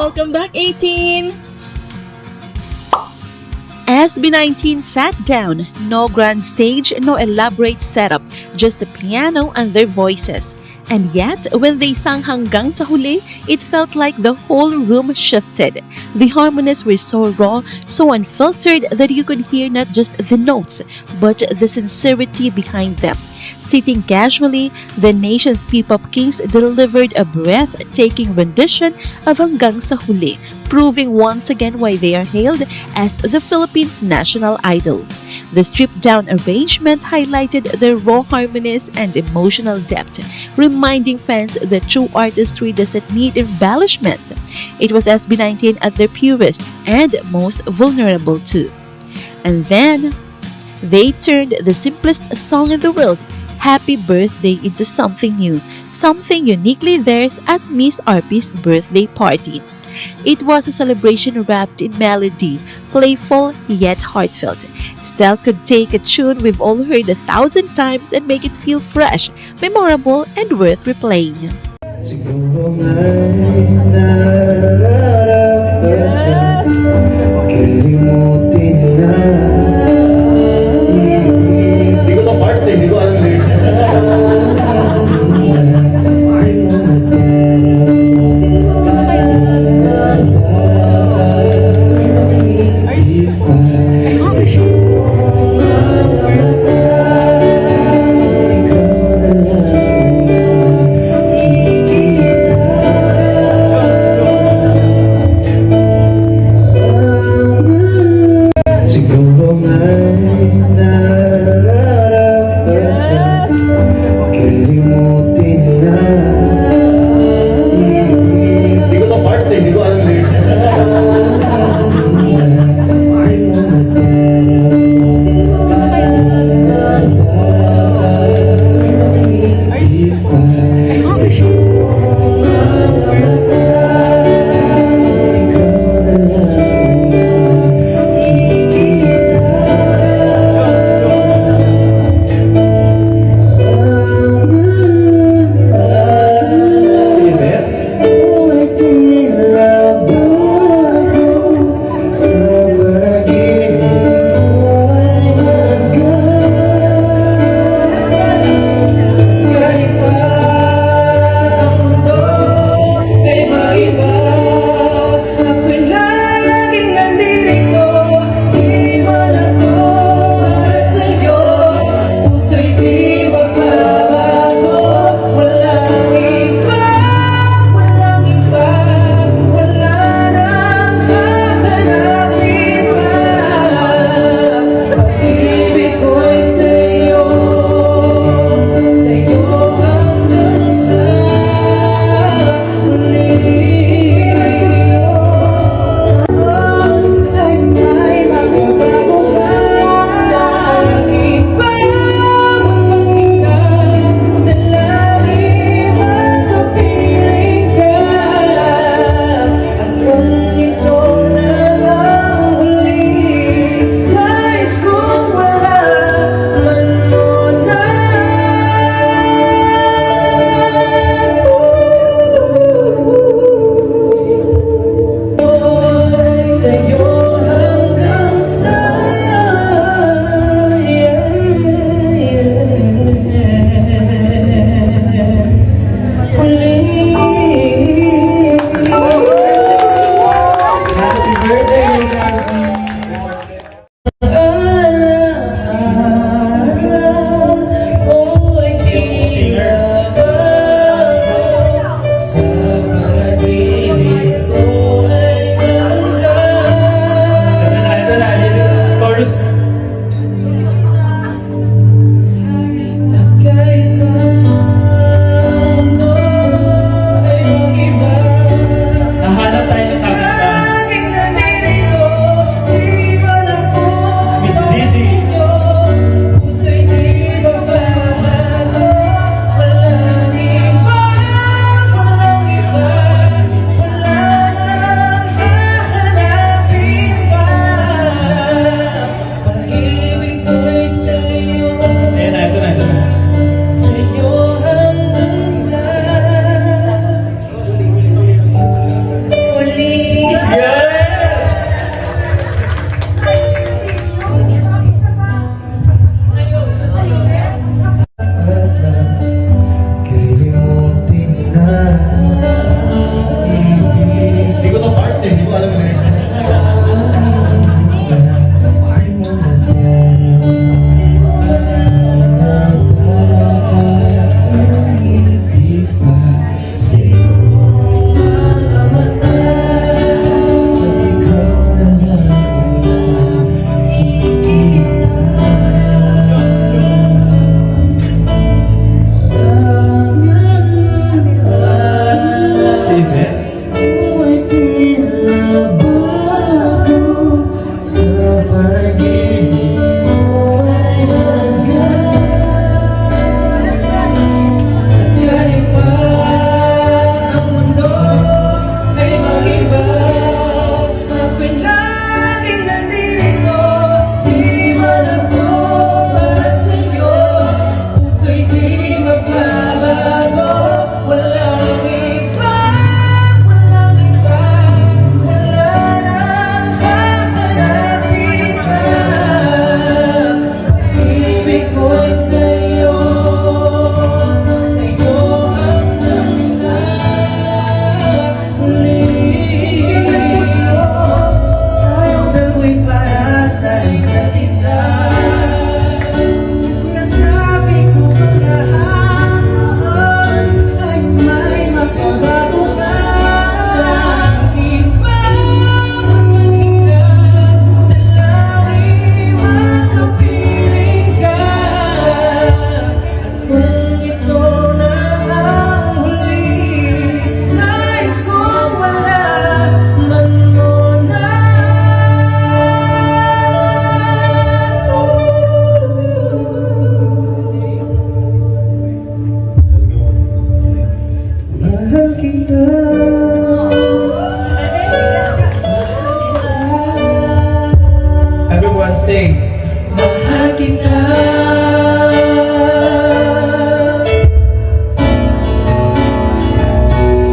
Welcome back, 18! SB19 sat down. No grand stage, no elaborate setup, just the piano and their voices. And yet, when they sang Hanggang sa Huli, it felt like the whole room shifted. The harmonies were so raw, so unfiltered that you could hear not just the notes, but the sincerity behind them. Sitting casually, the nation's P-pop kings delivered a breathtaking rendition of Hanggang sa Huli, proving once again why they are hailed as the Philippines' national idol. The stripped-down arrangement highlighted their raw harmonies and emotional depth, reminding fans that true artistry doesn't need embellishment. It was SB19 at their purest and most vulnerable too. And then, they turned the simplest song in the world, Happy Birthday, into something new, something uniquely theirs at Miss RP's birthday party. It was a celebration wrapped in melody, playful yet heartfelt. Style could take a tune we've all heard 1,000 times and make it feel fresh, memorable, and worth replaying. Siguro nga'y nararapat kalimutin na. Hindi ko to part hindi ko alam lyrics. Siguro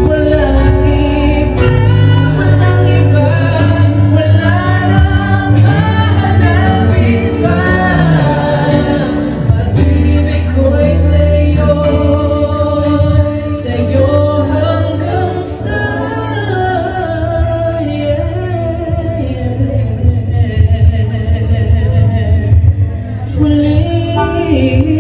Walang iba, walang iba, wala nang hahanapin pa. Pag-ibig ko'y sa'yo, sa'yo hanggang sa huli.